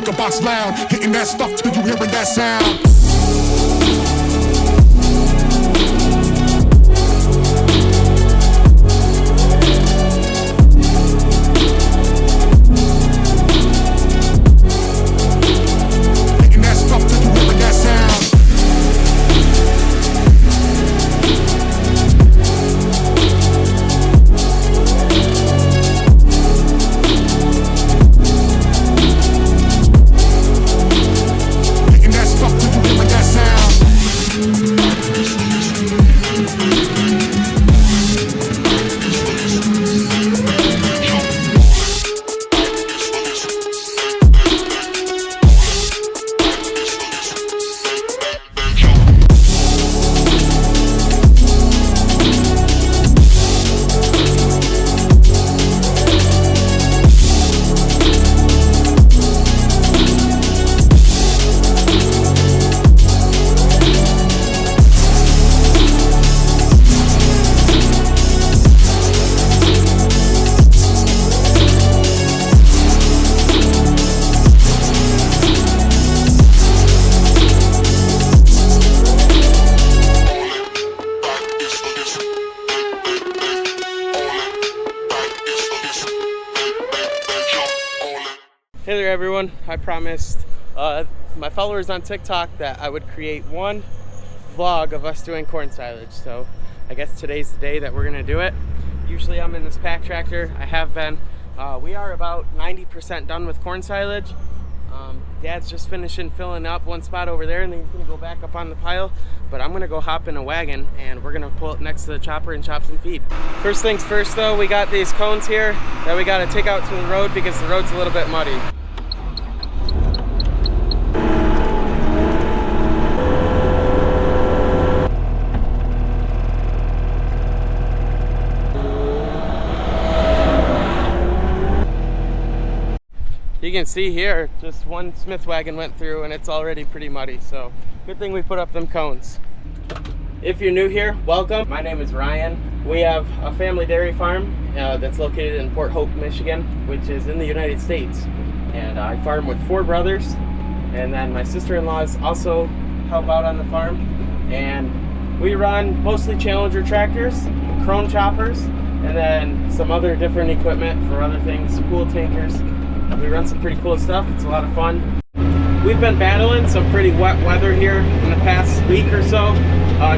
speaker box loud, hitting that stuff till you hearing that sound. Hey there everyone, I promised my followers on TikTok that I would create one vlog of us doing corn silage, so I guess today's the day that we're gonna do it. Usually I'm in this pack tractor, I have been. We are about 90% done with corn silage. Dad's just finishing filling up one spot over there and then he's gonna go back up on the pile, but I'm gonna go hop in a wagon and we're gonna pull it next to the chopper and chop some feed. First things first though, we got these cones here that we gotta take out to the road because the road's a little bit muddy. You can see here, just one Smith wagon went through and it's already pretty muddy, so good thing we put up them cones. If you're new here, welcome. My name is Ryan. We have a family dairy farm that's located in Port Hope, Michigan, which is in the United States. And I farm with 4 brothers, and then my sister-in-laws also help out on the farm. And we run mostly Challenger tractors, Krone choppers, and then some other different equipment for other things, pool tankers. We run some pretty cool stuff. It's a lot of fun. We've been battling some pretty wet weather here in the past week or so.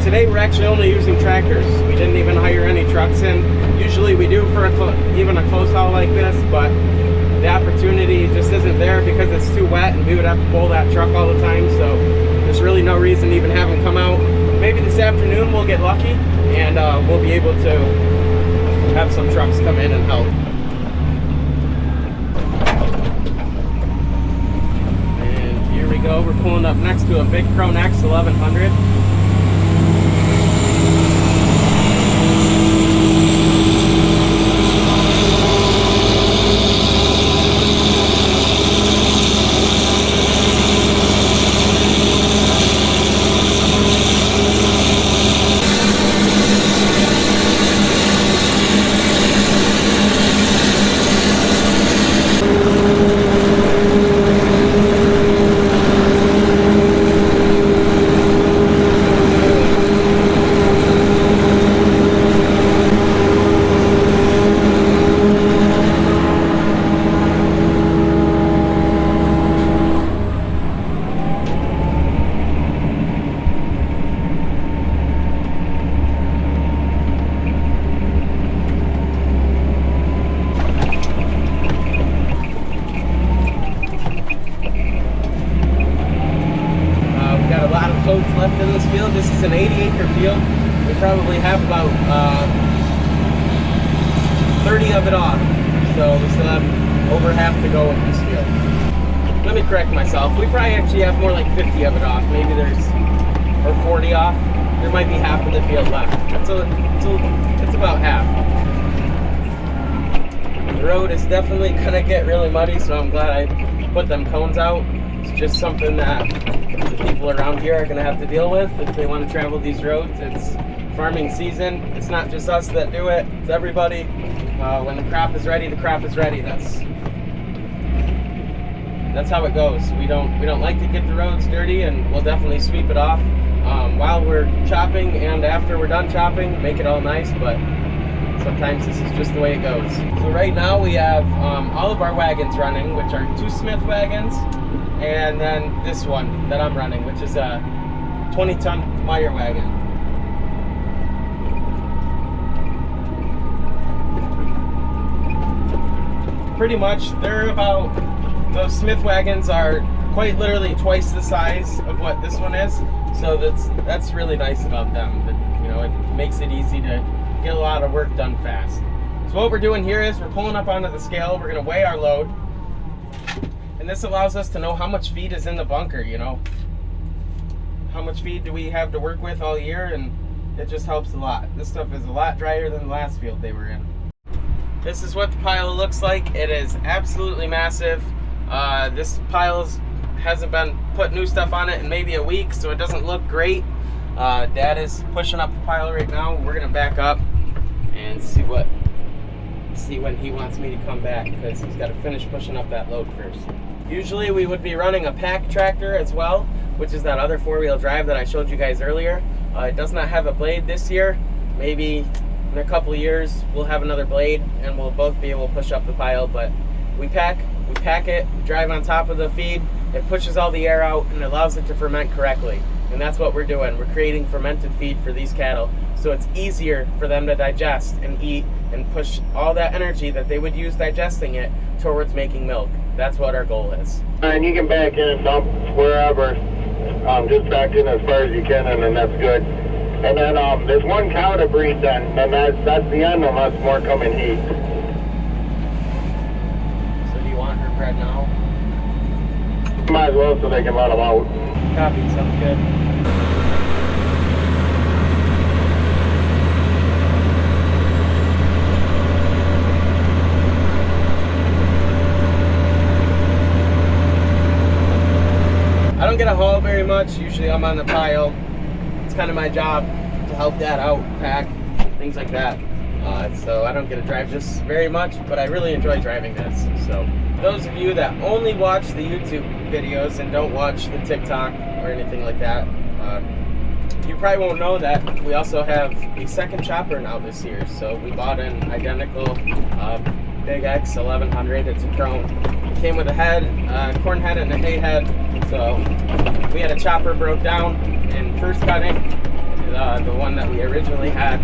Today we're actually only using tractors. We didn't even hire any trucks in. Usually we do for even a close haul like this, but the opportunity just isn't there because it's too wet and we would have to pull that truck all the time. So there's really no reason to even have them come out. Maybe this afternoon we'll get lucky and we'll be able to have some trucks come in and help. Go. We're pulling up next to a big Krone X 1100. Left in this field. This is an 80-acre field. We probably have about 30 of it off, so we still have over half to go in this field. Let me correct myself. We probably actually have more like 50 of it off. Maybe or 40 off. There might be half of the field left. It's about half. The road is definitely gonna get really muddy, so I'm glad I put them cones out. It's just something that the people around here are going to have to deal with if they want to travel these roads. It's farming season. It's not just us that do it. It's everybody. When the crop is ready, the crop is ready. that's how it goes. We don't like to get the roads dirty, and we'll definitely sweep it off while we're chopping and after we're done chopping, make it all nice, but sometimes this is just the way it goes. So right now we have all of our wagons running, which are 2 Smith wagons, and then this one that I'm running, which is a 20-ton wire wagon. Pretty much, those Smith wagons are quite literally twice the size of what this one is, so that's really nice about them. But, you know, it makes it easy to get a lot of work done fast. So what we're doing here is we're pulling up onto the scale. We're going to weigh our load, and this allows us to know how much feed is in the bunker. You know, how much feed do we have to work with all year, and it just helps a lot. This stuff is a lot drier than the last field they were in. This is what the pile looks like. It is absolutely massive. This pile hasn't been put new stuff on it in maybe a week, so it doesn't look great. Dad is pushing up the pile right now. We're gonna back up and see when he wants me to come back, because he's got to finish pushing up that load first. Usually we would be running a pack tractor as well, which is that other 4-wheel drive that I showed you guys earlier. It does not have a blade this year. Maybe in a couple of years we'll have another blade and we'll both be able to push up the pile, but we pack it, drive on top of the feed. It pushes all the air out and allows it to ferment correctly. And that's what we're doing. We're creating fermented feed for these cattle, so it's easier for them to digest and eat and push all that energy that they would use digesting it towards making milk. That's what our goal is. And you can back in and dump wherever. Just back in as far as you can, and then that's good. And then there's one cow to breed then, and that's the end unless more come in heat. So do you want her bred now? Might as well, so they can let them out. Copy, sounds good. I don't get a haul very much. Usually I'm on the pile. It's kind of my job to help Dad out, pack, things like that. So I don't get to drive this very much, but I really enjoy driving this. So those of you that only watch the YouTube videos and don't watch the TikTok or anything like that, you probably won't know that we also have a second chopper now this year. So we bought an identical Big X 1100. It's a chrome. It came with a head, corn head and a hay head. So we had a chopper broke down and first cutting, the one that we originally had,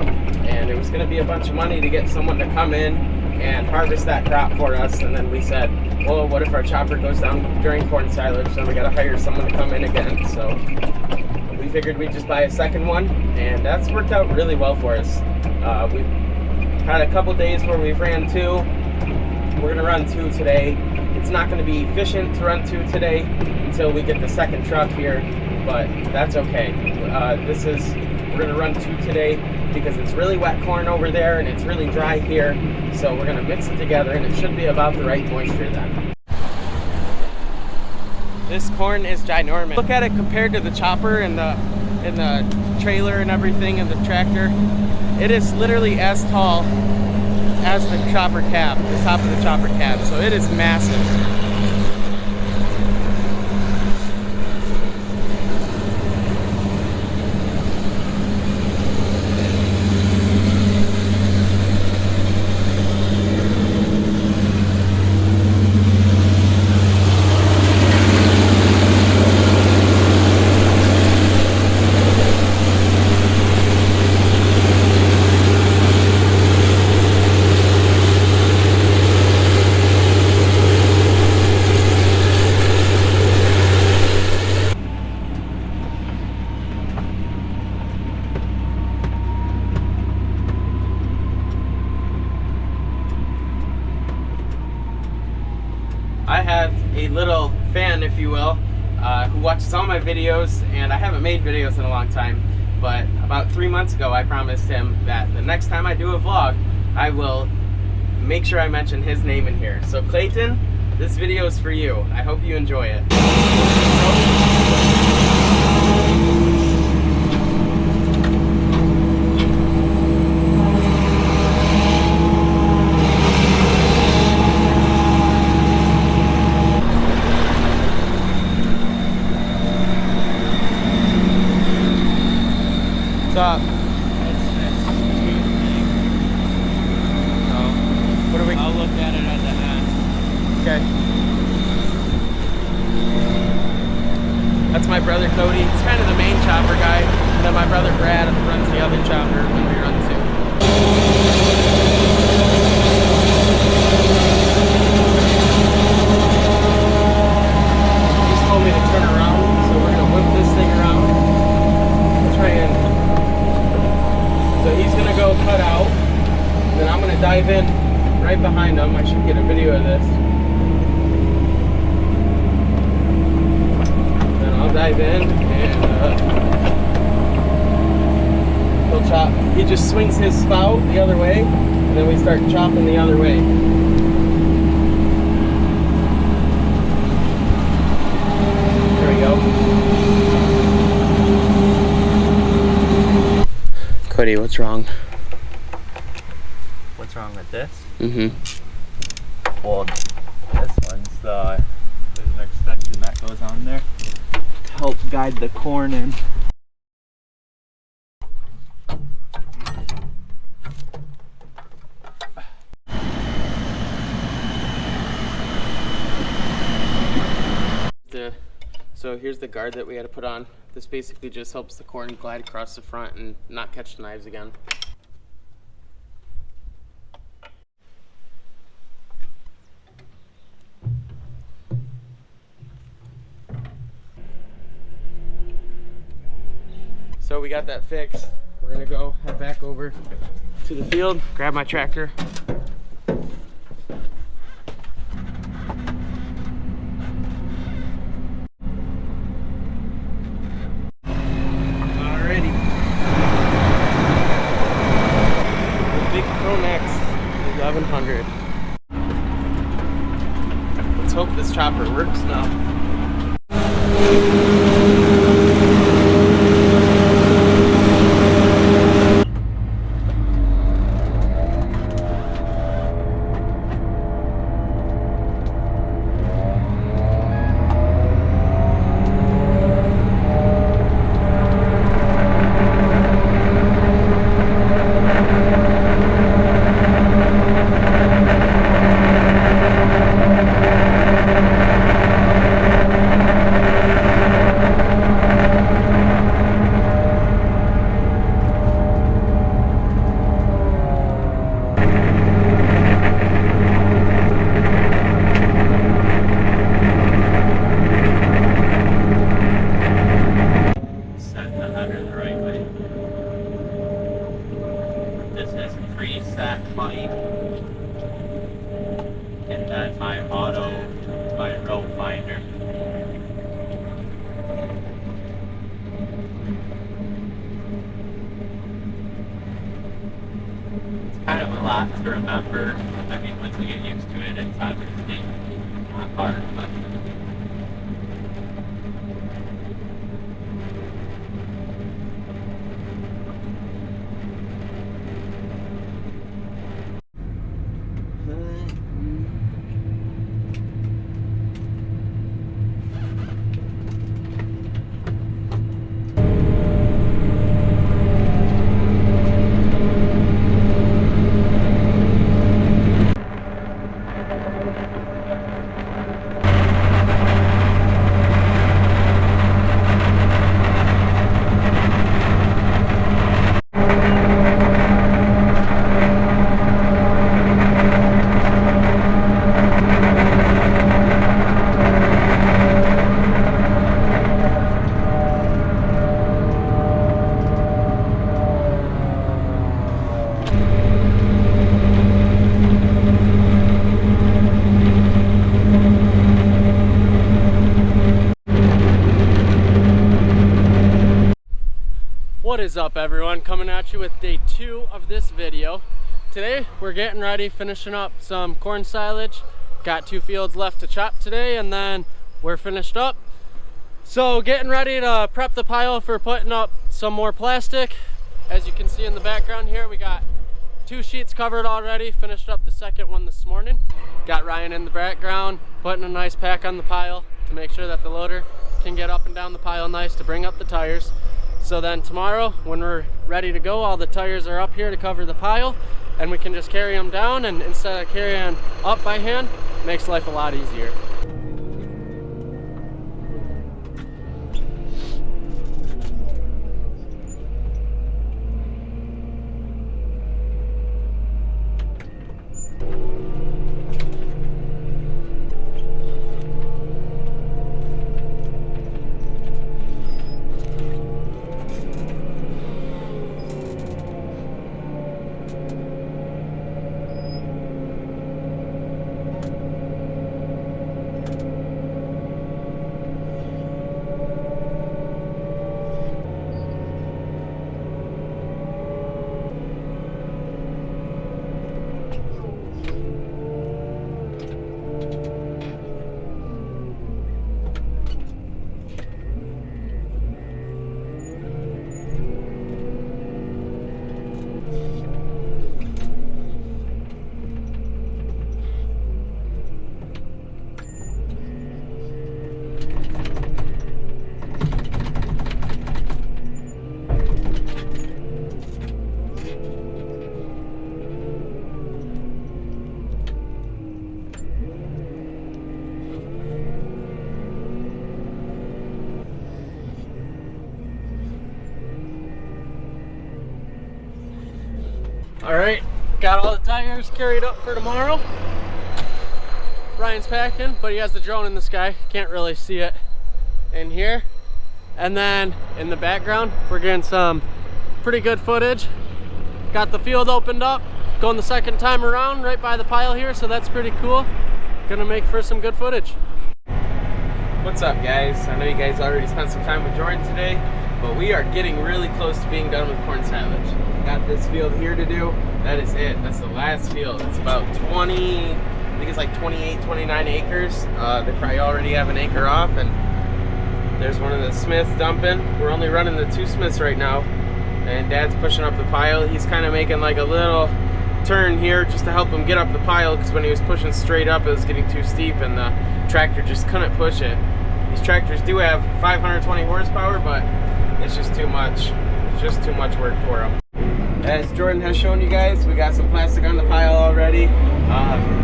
and it was going to be a bunch of money to get someone to come in and harvest that crop for us. And then we said, well, what if our chopper goes down during corn silage? So we got to hire someone to come in again. So we figured we'd just buy a second one, and that's worked out really well for us. We've had a couple days where we've ran 2. We're going to run 2 today. It's not going to be efficient to run 2 today until we get the second truck here, but that's okay. We're going to run 2 today because it's really wet corn over there and it's really dry here. So we're going to mix it together, and it should be about the right moisture then. This corn is ginormous. Look at it compared to the chopper and the trailer and everything and the tractor. It is literally as tall as the chopper cab, the top of the chopper cab. So it is massive. I have a little fan, if you will, who watches all my videos, and I haven't made videos in a long time, but about 3 months ago I promised him that the next time I do a vlog, I will make sure I mention his name in here. So Clayton, this video is for you. I hope you enjoy it. up? What are we? I'll look at it at the end. Okay. That's my brother Cody. He's kind of the main chopper guy. And then my brother Brad runs the other chopper when we run too. He's told me to turn around, so we're gonna whip this thing around. We'll try and. So he's gonna go cut out. Then I'm gonna dive in right behind him. I should get a video of this. Then I'll dive in and he'll chop. He just swings his spout the other way, and then we start chopping the other way. There we go. Cody, what's wrong? What's wrong with this? Mm-hmm. Well, this one's there's an extension that goes on there to help guide the corn in. So here's the guard that we had to put on. This basically just helps the corn glide across the front and not catch the knives again. So we got that fixed. We're gonna go head back over to the field, grab my tractor. Alrighty. The big Promax 1100. Let's hope this chopper works now. And then my auto, my row finder. It's kind of a lot to remember. I mean, once you get used to it, it's obviously not hard, but What is up, everyone? Coming at you with day 2 of this video. Today we're getting ready, finishing up some corn silage. Got 2 fields left to chop today and then we're finished up. So getting ready to prep the pile for putting up some more plastic. As you can see in the background here, we got 2 sheets covered already. Finished up the second one this morning. Got Ryan in the background putting a nice pack on the pile to make sure that the loader can get up and down the pile nice to bring up the tires. So then tomorrow, when we're ready to go, all the tires are up here to cover the pile, and we can just carry them down, and instead of carrying up by hand, makes life a lot easier. All right, got all the tires carried up for tomorrow. Ryan's packing, but he has the drone in the sky. Can't really see it in here. And then in the background, we're getting some pretty good footage. Got the field opened up, going the second time around right by the pile here, so that's pretty cool. Gonna make for some good footage. What's up, guys? I know you guys already spent some time with Jordan today, but we are getting really close to being done with corn silage. Got this field here to do. That is it. That's the last field. It's about 20, I think it's like 28, 29 acres. They probably already have an acre off, and there's one of the Smiths dumping. We're only running the 2 Smiths right now, and Dad's pushing up the pile. He's kind of making like a little turn here just to help him get up the pile, because when he was pushing straight up, it was getting too steep, and the tractor just couldn't push it. These tractors do have 520 horsepower, but it's just too much. It's just too much work for them. As Jordan has shown you guys, we got some plastic on the pile already.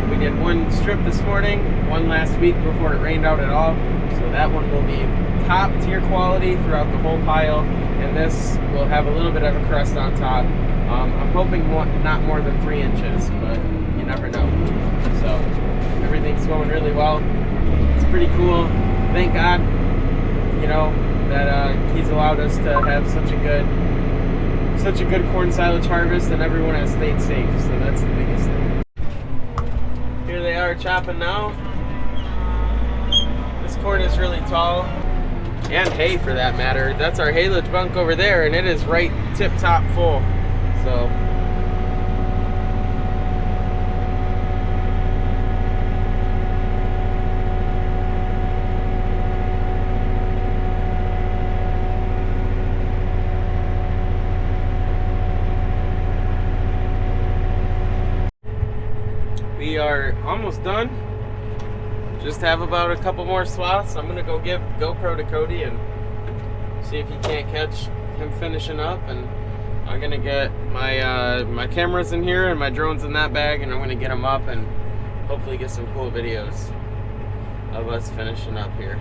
We did one strip this morning, one last week before it rained out at all. So that one will be top tier quality throughout the whole pile. And this will have a little bit of a crust on top. I'm hoping not more than 3 inches, but you never know. So everything's going really well. It's pretty cool. Thank God, you know, that he's allowed us to have such a good corn silage harvest, and everyone has stayed safe, so that's the biggest thing. Here they are chopping now. This corn is really tall, and hay for that matter. That's our haylage bunk over there, and it is right tip top full. So we are almost done. Just have about a couple more swaths. I'm gonna go give the GoPro to Cody and see if he can't catch him finishing up, and I'm gonna get my cameras in here and my drones in that bag, and I'm gonna get them up and hopefully get some cool videos of us finishing up here.